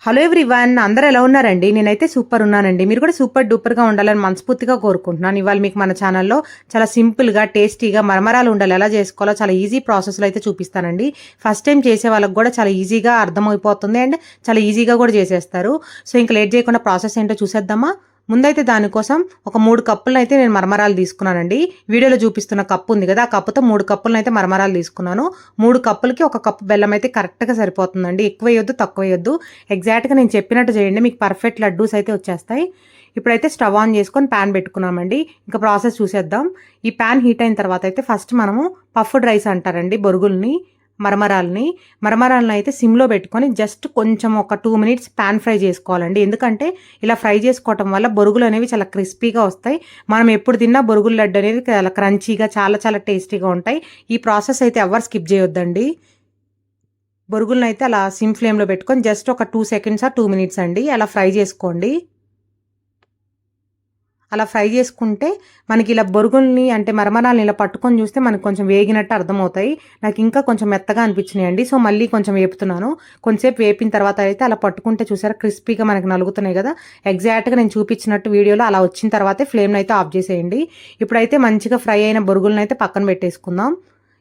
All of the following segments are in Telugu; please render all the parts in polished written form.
హలో ఎవ్రీవన్, అందరూ ఎలా ఉన్నారండి? నేనైతే సూపర్ ఉన్నానండి. మీరు కూడా సూపర్ డూపర్గా ఉండాలని మనస్ఫూర్తిగా కోరుకుంటున్నాను. ఇవాళ మీకు మన ఛానల్లో చాలా సింపుల్గా టేస్టీగా మరమరాలు ఉండాలి ఎలా చేసుకోవాలో చాలా ఈజీ ప్రాసెస్లో అయితే చూపిస్తానండి. ఫస్ట్ టైం చేసే వాళ్ళకి కూడా చాలా ఈజీగా అర్థమైపోతుంది అండ్ చాలా ఈజీగా కూడా చేసేస్తారు. సో ఇంకా లేట్ చేయకుండా ప్రాసెస్ ఏంటో చూసేద్దామా? ముందైతే దానికోసం ఒక 3 కప్పులను అయితే నేను మరమరాలు తీసుకున్నానండి. వీడియోలో చూపిస్తున్న కప్పు ఉంది కదా, ఆ కప్పుతో 3 కప్పులను అయితే మరమరాలు తీసుకున్నాను. 3 కప్పులకి 1 కప్పు బెల్లం అయితే కరెక్ట్గా సరిపోతుందండి. ఎక్కువ వేయొద్దు, తక్కువ వేయొద్దు. ఎగ్జాక్ట్గా నేను చెప్పినట్టు చేయండి, మీకు పర్ఫెక్ట్ లడ్డూస్ అయితే వచ్చేస్తాయి. ఇప్పుడైతే స్టవ్ ఆన్ చేసుకొని ప్యాన్ పెట్టుకున్నామండి. ఇంకా ప్రాసెస్ చూసేద్దాం. ఈ ప్యాన్ హీట్ అయిన తర్వాత అయితే ఫస్ట్ మనము పఫ్డ్ రైస్ అంటారండి బొరుగుల్ని, మరమరాలని అయితే సిమ్లో పెట్టుకొని జస్ట్ కొంచెం ఒక 2 మినిట్స్ ప్యాన్ ఫ్రై చేసుకోవాలండి. ఎందుకంటే ఇలా ఫ్రై చేసుకోవటం వల్ల బొరుగులు అనేవి చాలా క్రిస్పీగా వస్తాయి. మనం ఎప్పుడు తిన్నా బొరుగుల లడ్డు అనేది చాలా క్రంచీగా చాలా చాలా టేస్టీగా ఉంటాయి. ఈ ప్రాసెస్ అయితే ఎవరు స్కిప్ చేయొద్దండి. బొరుగులను అయితే అలా సిమ్ ఫ్లేమ్లో పెట్టుకొని జస్ట్ ఒక 2 సెకండ్స్ 2 మినిట్స్ అండి అలా ఫ్రై చేసుకోండి. అలా ఫ్రై చేసుకుంటే మనకి ఇలా బొరుగుల్ని అంటే మరమరాలని ఇలా పట్టుకొని చూస్తే మనకు కొంచెం వేగినట్టు అర్థమవుతాయి. నాకు ఇంకా కొంచెం మెత్తగా అనిపించినాయండి. సో మళ్ళీ కొంచెం వేపుతున్నాను. కొంచెంసేపు వేపిన తర్వాత అయితే అలా పట్టుకుంటే చూసారా క్రిస్పీగా మనకి నలుగుతున్నాయి కదా. ఎగ్జాక్ట్గా నేను చూపించినట్టు వీడియోలో అలా వచ్చిన తర్వాతే ఫ్లేమ్ని అయితే ఆఫ్ చేసేయండి. ఇప్పుడైతే మంచిగా ఫ్రై అయిన బొరుగులను అయితే పక్కన పెట్టేసుకుందాం.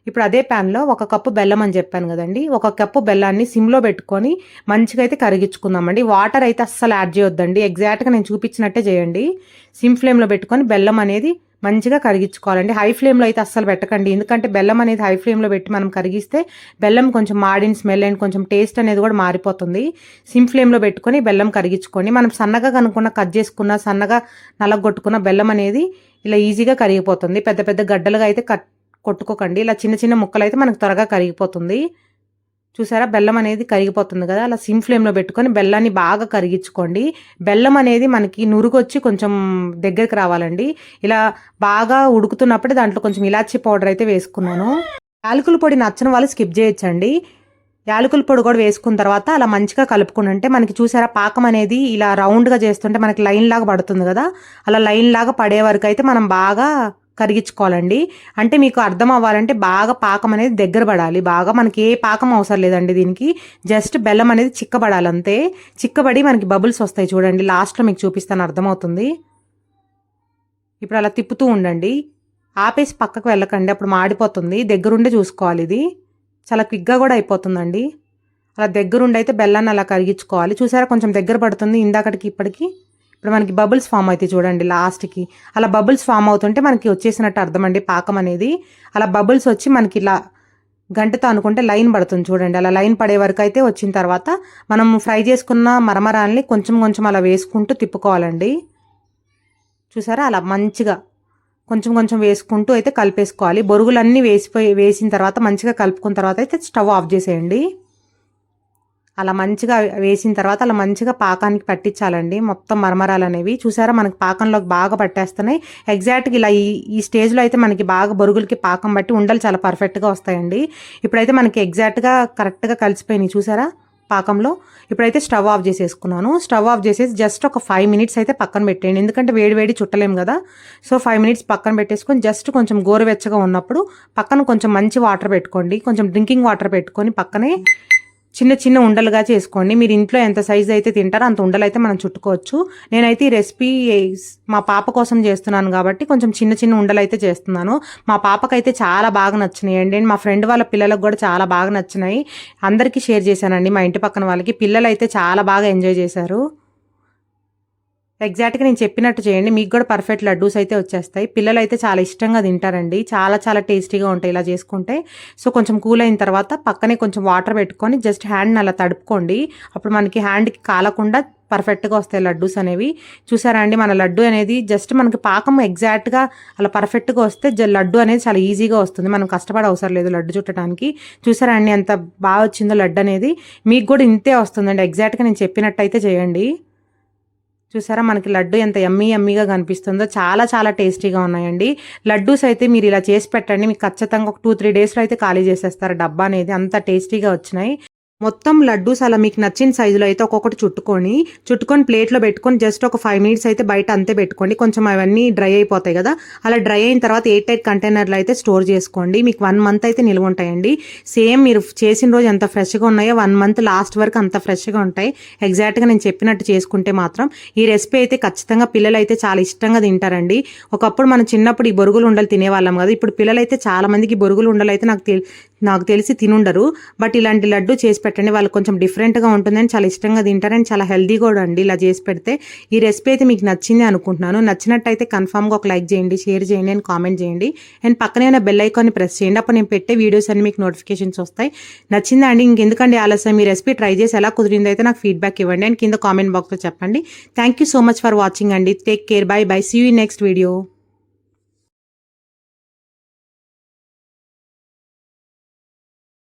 ఇప్పుడు అదే ప్యాన్లో 1 కప్పు బెల్లం అని చెప్పాను కదండి, 1 కప్పు బెల్లాన్ని సిమ్లో పెట్టుకొని మంచిగా అయితే కరిగించుకుందామండి. వాటర్ అయితే అస్సలు యాడ్ చేయొద్దండి. ఎగ్జాక్ట్గా నేను చూపించినట్టే చేయండి. సిమ్ ఫ్లేమ్లో పెట్టుకొని బెల్లం అనేది మంచిగా కరిగించుకోవాలండి. హై ఫ్లేమ్లో అయితే అస్సలు పెట్టకండి, ఎందుకంటే బెల్లం అనేది హై ఫ్లేమ్లో పెట్టి మనం కరిగిస్తే బెల్లం కొంచెం మాడిన స్మెల్ అండ్ కొంచెం టేస్ట్ అనేది కూడా మారిపోతుంది. సిమ్ ఫ్లేమ్లో పెట్టుకొని బెల్లం కరిగించుకోండి. మనం సన్నగా కనుక్కున్న కట్ చేసుకున్న సన్నగా నలగొట్టుకున్న బెల్లం అనేది ఇలా ఈజీగా కరిగిపోతుంది. పెద్ద పెద్ద గడ్డలుగా అయితే కొట్టుకోకండి. ఇలా చిన్న చిన్న ముక్కలు అయితే మనకు త్వరగా కరిగిపోతుంది. చూసారా బెల్లం అనేది కరిగిపోతుంది కదా. అలా సిమ్ ఫ్లేమ్లో పెట్టుకొని బెల్లాన్ని బాగా కరిగించుకోండి. బెల్లం అనేది మనకి నురుగొచ్చి కొంచెం దగ్గరికి రావాలండి. ఇలా బాగా ఉడుకుతున్నప్పుడే దాంట్లో కొంచెం ఇలాచీ పౌడర్ అయితే వేసుకున్నాను. యాలకుల పొడి నచ్చని వాళ్ళు స్కిప్ చేయొచ్చండి. యాలకుల పొడి కూడా వేసుకున్న తర్వాత అలా మంచిగా కలుపుకుని అంటే మనకి చూసారా పాకం అనేది ఇలా రౌండ్గా చేస్తుంటే మనకి లైన్ లాగా పడుతుంది కదా. అలా లైన్ లాగా పడే వరకు అయితే మనం బాగా కరిగించుకోవాలండి. అంటే మీకు అర్థం అవ్వాలంటే బాగా పాకం అనేది దగ్గర పడాలి. బాగా మనకి ఏ పాకం అవసరం లేదండి దీనికి. జస్ట్ బెల్లం అనేది చిక్కబడాలి అంతే. చిక్కబడి మనకి బబుల్స్ వస్తాయి చూడండి. లాస్ట్లో మీకు చూపిస్తాను, అర్థమవుతుంది. ఇప్పుడు అలా తిప్పుతూ ఉండండి. ఆపేసి పక్కకు వెళ్ళకండి, అప్పుడు మాడిపోతుంది. దగ్గరుండే చూసుకోవాలి. ఇది చాలా క్విక్గా కూడా అయిపోతుందండి. అలా దగ్గరుండి అయితే బెల్లాన్ని అలా కరిగించుకోవాలి. చూసారా కొంచెం దగ్గర పడుతుంది ఇందాకటికి ఇప్పటికి. ఇప్పుడు మనకి బబుల్స్ ఫామ్ అయితే చూడండి లాస్ట్కి. అలా బబుల్స్ ఫామ్ అవుతుంటే మనకి వచ్చేసినట్టు అర్థం అండి పాకం అనేది. అలా బబుల్స్ వచ్చి మనకి ఇలా గంటతో అనుకుంటే లైన్ పడుతుంది చూడండి. అలా లైన్ పడే వరకు అయితే వచ్చిన తర్వాత మనం ఫ్రై చేసుకున్న మరమరాల్ని కొంచెం కొంచెం అలా వేసుకుంటూ తిప్పుకోవాలండి. చూసారా అలా మంచిగా కొంచెం కొంచెం వేసుకుంటూ అయితే కలిపేసుకోవాలి. బొరుగులన్నీ వేసిన తర్వాత మంచిగా కలుపుకున్న తర్వాత అయితే స్టవ్ ఆఫ్ చేసేయండి. అలా మంచిగా వేసిన తర్వాత అలా మంచిగా పాకానికి పట్టించాలండి మొత్తం మరమరాలు అనేవి. చూసారా మనకి పాకంలోకి బాగా పట్టేస్తున్నాయి. ఎగ్జాక్ట్గా ఇలా ఈ స్టేజ్లో అయితే మనకి బాగా బొరుగులకి పాకం బట్టి ఉండలు చాలా పర్ఫెక్ట్గా వస్తాయండి. ఇప్పుడైతే మనకి ఎగ్జాక్ట్గా కరెక్ట్గా కలిసిపోయినాయి చూసారా పాకంలో. ఇప్పుడైతే స్టవ్ ఆఫ్ చేసేసుకున్నాను. స్టవ్ ఆఫ్ చేసేసి జస్ట్ ఒక 5 మినిట్స్ అయితే పక్కన పెట్టేయండి, ఎందుకంటే వేడి వేడి చుట్టలేము కదా. సో 5 మినిట్స్ పక్కన పెట్టేసుకొని జస్ట్ కొంచెం గోరువెచ్చగా ఉన్నప్పుడు పక్కన కొంచెం మంచి వాటర్ పెట్టుకోండి. కొంచెం డ్రింకింగ్ వాటర్ పెట్టుకొని పక్కనే చిన్న చిన్న ఉండలుగా చేసుకోండి. మీరు ఇంట్లో ఎంత సైజు అయితే తింటారో అంత ఉండలు అయితే మనం చుట్టుకోవచ్చు. నేనైతే ఈ రెసిపీ మా పాప కోసం చేస్తున్నాను కాబట్టి కొంచెం చిన్న చిన్న ఉండలు అయితే చేస్తున్నాను. మా పాపకైతే చాలా బాగా నచ్చినాయి అండి. మా ఫ్రెండ్ వాళ్ళ పిల్లలకు కూడా చాలా బాగా నచ్చినాయి. అందరికీ షేర్ చేశానండి మా ఇంటి పక్కన వాళ్ళకి. పిల్లలు అయితే చాలా బాగా ఎంజాయ్ చేశారు. ఎగ్జాక్ట్గా నేను చెప్పినట్టు చేయండి, మీకు కూడా పర్ఫెక్ట్ లడ్డూస్ అయితే వచ్చేస్తాయి. పిల్లలు అయితే చాలా ఇష్టంగా తింటారండి. చాలా చాలా టేస్టీగా ఉంటాయి ఇలా చేసుకుంటే. సో కొంచెం కూల్ అయిన తర్వాత పక్కనే కొంచెం వాటర్ పెట్టుకొని జస్ట్ హ్యాండ్ని అలా తడుపుకోండి. అప్పుడు మనకి హ్యాండ్కి కాలకుండా పర్ఫెక్ట్గా వస్తాయి లడ్డూస్ అనేవి. చూసారా అండి మన లడ్డు అనేది జస్ట్ మనకి పాకం ఎగ్జాక్ట్గా అలా పర్ఫెక్ట్గా వస్తే లడ్డు అనేది చాలా ఈజీగా వస్తుంది. మనం కష్టపడే అవసరం లేదు లడ్డు చుట్టడానికి. చూసారా అండి ఎంత బాగా వచ్చిందో లడ్డు అనేది. మీకు కూడా ఇంతే వస్తుందండి. ఎగ్జాక్ట్గా నేను చెప్పినట్టు అయితే చేయండి. చూసారా మనకి లడ్డు ఎంత యమ్మీగా కనిపిస్తుందో. చాలా చాలా టేస్టీగా ఉన్నాయండి లడ్డూస్ అయితే. మీరు ఇలా చేసి పెట్టండి, మీకు ఖచ్చితంగా ఒక 2-3 డేస్లో అయితే ఖాళీ చేసేస్తారు డబ్బా అనేది. అంత టేస్టీగా వచ్చినాయి. మొత్తం లడ్డూస్ అలా మీకు నచ్చిన సైజులో అయితే ఒక్కొక్కటి చుట్టుకొని ప్లేట్లో పెట్టుకొని జస్ట్ ఒక 5 మినిట్స్ అయితే బయట అంతే పెట్టుకోండి. కొంచెం అవన్నీ డ్రై అయిపోతాయి కదా, అలా డ్రై అయిన తర్వాత ఎయిర్ టైట్ కంటైనర్లో అయితే స్టోర్ చేసుకోండి. మీకు 1 మంత్ అయితే నిల్వ ఉంటాయండి. సేమ్ మీరు చేసిన రోజు ఎంత ఫ్రెష్గా ఉన్నాయో 1 మంత్ లాస్ట్ వరకు అంత ఫ్రెష్గా ఉంటాయి. ఎగ్జాక్ట్గా నేను చెప్పినట్టు చేసుకుంటే మాత్రం ఈ రెసిపీ అయితే ఖచ్చితంగా పిల్లలు అయితే చాలా ఇష్టంగా తింటారండి. ఒకప్పుడు మనం చిన్నప్పుడు ఈ బొరుగులు ఉండలు తినేవాళ్ళం కదా, ఇప్పుడు పిల్లలు అయితే చాలా మందికి బొరుగులు ఉండలు అయితే నాకు తెలిసి తినుండరు. బట్ ఇలాంటి లడ్డు చేసి పెట్టండి, వాళ్ళు కొంచెం డిఫరెంట్గా ఉంటుందని చాలా ఇష్టంగా తింటారని చాలా హెల్దీ కూడా అండి ఇలా చేసి పెడితే. ఈ రెసిపీ అయితే మీకు నచ్చింది అనుకుంటున్నాను. నచ్చినట్టయితే కన్ఫామ్గా ఒక లైక్ చేయండి, షేర్ చేయండి అండ్ కామెంట్ చేయండి. అండ్ పక్కనే ఉన్న బెల్ ఐకాన్ని ప్రెస్ చేయండి. అప్పుడు నేను పెట్టే వీడియోస్ అన్ని మీకు నోటిఫికేషన్స్ వస్తాయి. నచ్చిందా అండి? ఇంకెందుకండి ఆలస్యం, ఈ రెసిపీ ట్రై చేసి ఎలా కుదిరిందో అయితే నాకు ఫీడ్బ్యాక్ ఇవ్వండి అండ్ కింద కామెంట్ బాక్స్లో చెప్పండి. Thank you so much for watching అండి. Take care, bye bye, see you in next video.